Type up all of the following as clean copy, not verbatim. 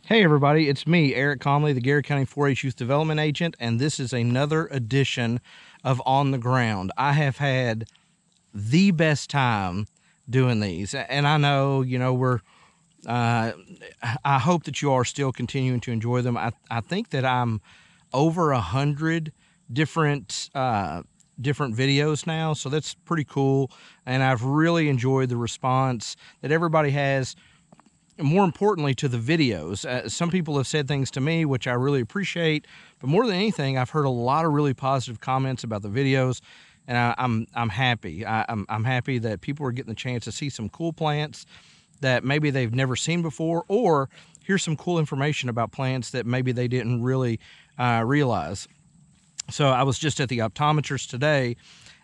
Hey everybody, it's me, Eric Comley, the Garrard County 4-H Youth Development Agent, and this is another edition of On the Ground. I have had the best time doing these, and I know, I hope that you are still continuing to enjoy them. I think that I'm over 100 different videos now, so that's pretty cool, and I've really enjoyed the response that everybody has. More importantly, to the videos. Some people have said things to me which I really appreciate, but more than anything, I've heard a lot of really positive comments about the videos, and I'm happy. I'm happy that people are getting the chance to see some cool plants that maybe they've never seen before, or here's some cool information about plants that maybe they didn't really realize. So I was just at the optometrist today,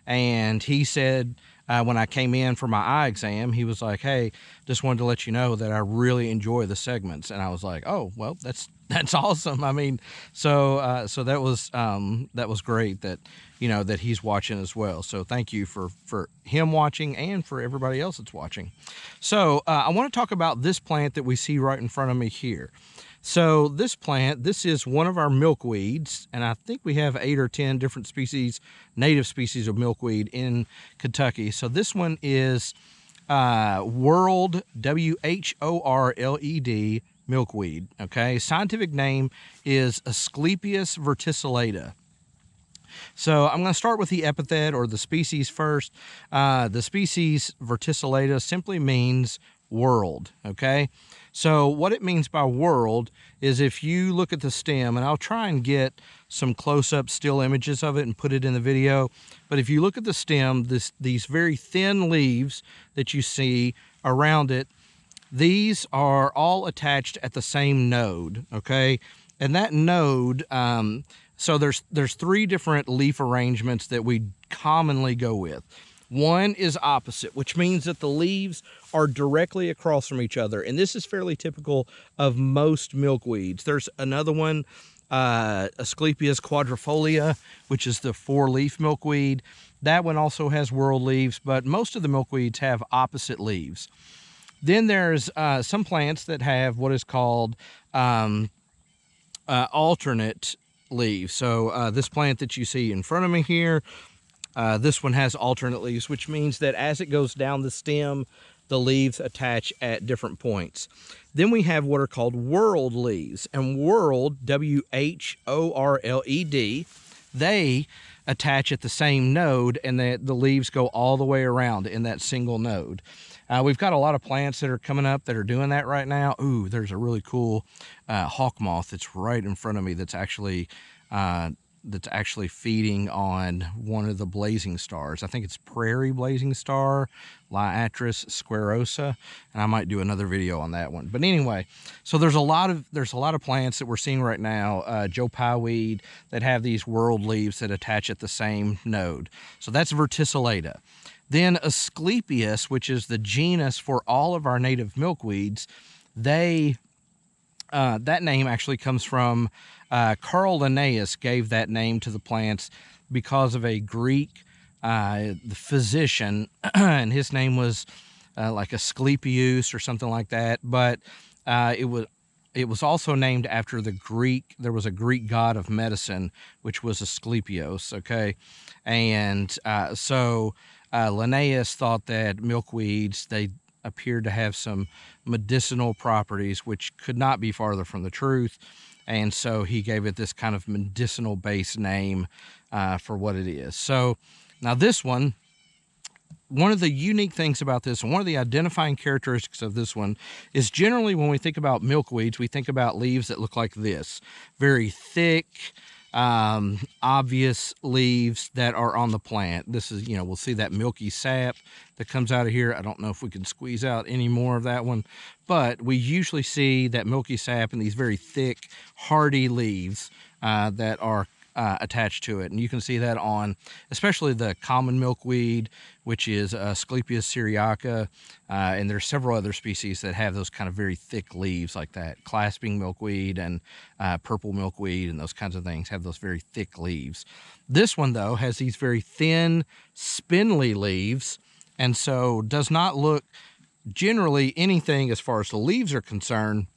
and he said, when I came in for my eye exam, he was like, "Hey, just wanted to let you know that I really enjoy the segments." And I was like, "Oh, well, that's awesome." I mean, so that was great that, that he's watching as well. So thank you for him watching and for everybody else that's watching. So I want to talk about this plant that we see right in front of me here. So this plant, this is one of our milkweeds, and I think we have 8 or 10 different species, native species of milkweed in Kentucky. So this one is Whorled, W-H-O-R-L-E-D, milkweed, okay? Scientific name is Asclepias verticillata. So I'm going to start with the epithet or the species first. The species verticillata simply means whorled, okay? So what it means by whorled is, if you look at the stem, and I'll try and get some close-up still images of it and put it in the video, but if you look at the stem, these very thin leaves that you see around it, these are all attached at the same node, okay? And that node, so there's 3 different leaf arrangements that we commonly go with. One is opposite, which means that the leaves are directly across from each other. And this is fairly typical of most milkweeds. There's another one, Asclepias quadrifolia, which is the 4-leaf milkweed. That one also has whorled leaves, but most of the milkweeds have opposite leaves. Then there's some plants that have what is called alternate leaves. So this plant that you see in front of me here, this one has alternate leaves, which means that as it goes down the stem, the leaves attach at different points. Then we have what are called whorled leaves, and whorled, W-H-O-R-L-E-D, they attach at the same node, and the leaves go all the way around in that single node. We've got a lot of plants that are coming up that are doing that right now. Ooh, there's a really cool hawk moth that's right in front of me that's actually feeding on one of the blazing stars. I think it's prairie blazing star, Liatris squarosa, and I might do another video on that one. But anyway, so there's a lot of plants that we're seeing right now, Joe Pye weed, that have these whorled leaves that attach at the same node. So that's verticillata. Then Asclepias, which is the genus for all of our native milkweeds, that name actually comes from Carl Linnaeus gave that name to the plants because of a Greek physician, and his name was like Asclepius or something like that. But it was also named after there was a Greek god of medicine, which was Asclepios, okay? And so Linnaeus thought that milkweeds, they appeared to have some medicinal properties, which could not be farther from the truth. And so he gave it this kind of medicinal base name for what it is. So now this one of the unique things about this, and one of the identifying characteristics of this one, is generally when we think about milkweeds, we think about leaves that look like this. Very thick, obvious leaves that are on the plant. This is, we'll see that milky sap that comes out of here. I don't know if we can squeeze out any more of that one, but we usually see that milky sap in these very thick, hardy leaves that are attached to it. And you can see that on especially the common milkweed, which is Asclepias syriaca, and there's several other species that have those kind of very thick leaves like that. Clasping milkweed and purple milkweed and those kinds of things have those very thick leaves. This one, though, has these very thin, spindly leaves, and so does not look generally anything as far as the leaves are concerned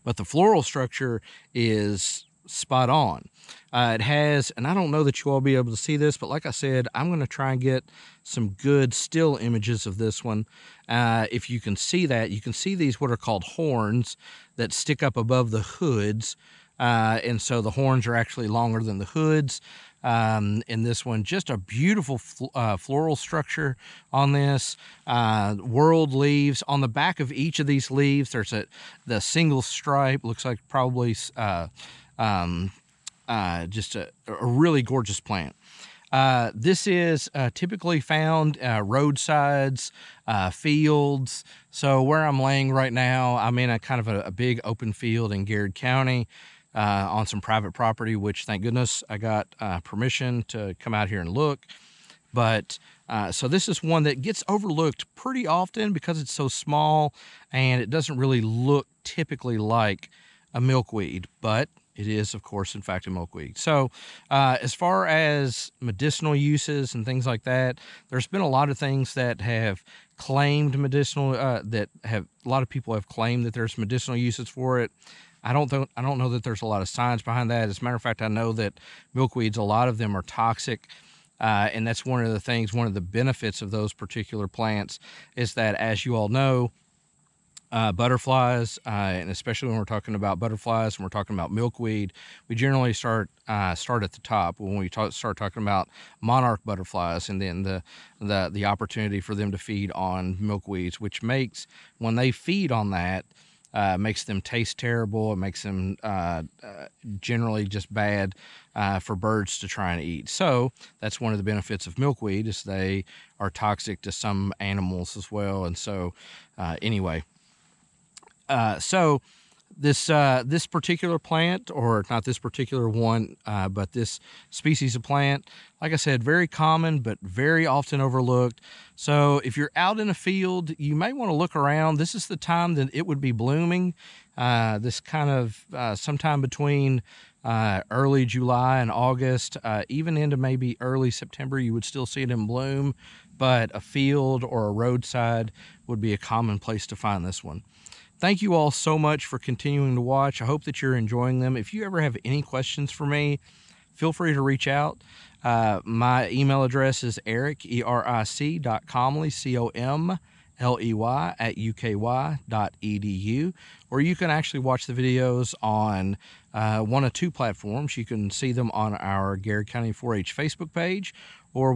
but the floral structure is spot on. It has, and I don't know that you all be able to see this, but like I said, I'm going to try and get some good still images of this one. If you can see that, you can see these what are called horns that stick up above the hoods. And so the horns are actually longer than the hoods. In this one, just a beautiful floral structure on this. Whorled leaves. On the back of each of these leaves, there's the single stripe. Looks like probably just a really gorgeous plant. This is typically found roadsides, fields. So where I'm laying right now, I'm in a kind of a big open field in Garrard County on some private property, which thank goodness I got permission to come out here and look. But so this is one that gets overlooked pretty often because it's so small and it doesn't really look typically like a milkweed, but it is, of course, in fact, a milkweed. So as far as medicinal uses and things like that, there's been a lot of things that have claimed medicinal, a lot of people have claimed that there's medicinal uses for it. I don't know that there's a lot of science behind that. As a matter of fact, I know that milkweeds, a lot of them are toxic. And that's one of the things, one of the benefits of those particular plants is that, as you all know, butterflies, and especially when we're talking about butterflies and we're talking about milkweed, we generally start at the top when we start talking about monarch butterflies, and then the opportunity for them to feed on milkweeds, which makes, when they feed on that, makes them taste terrible. It makes them generally just bad for birds to try and eat. So that's one of the benefits of milkweed, is they are toxic to some animals as well. And so anyway, so this particular plant, or not this particular one, but this species of plant, like I said, very common, but very often overlooked. So if you're out in a field, you may want to look around. This is the time that it would be blooming. This kind of sometime between early July and August, even into maybe early September, you would still see it in bloom, but a field or a roadside would be a common place to find this one. Thank you all so much for continuing to watch. I hope that you're enjoying them. If you ever have any questions for me, feel free to reach out. My email address is eric, eric.comley, COMLEY @uky.edu, or you can actually watch the videos on one of two platforms. You can see them on our Garrard County 4-H Facebook page, or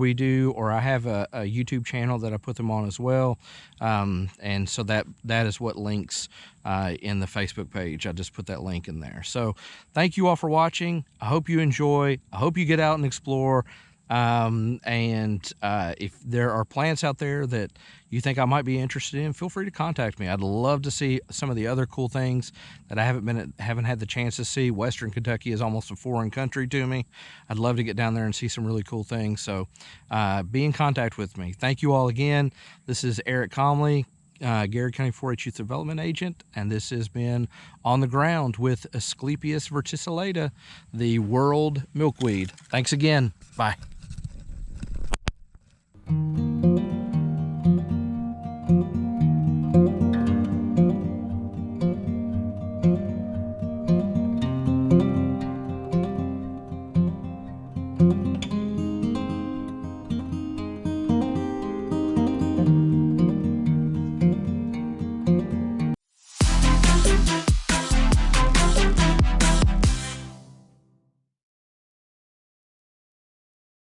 I have a YouTube channel that I put them on as well. And so that is what links in the Facebook page. I just put that link in there. So thank you all for watching. I hope you enjoy. I hope you get out and explore. If there are plants out there that you think I might be interested in, feel free to contact me. I'd love to see some of the other cool things that I haven't had the chance to see. Western Kentucky is almost a foreign country to me. I'd love to get down there and see some really cool things. So be in contact with me. Thank you all again. This is Eric Comley, Garrard County 4-H Youth Development Agent, and this has been On the Ground with Asclepias verticillata, the Whorled milkweed. Thanks again. Bye.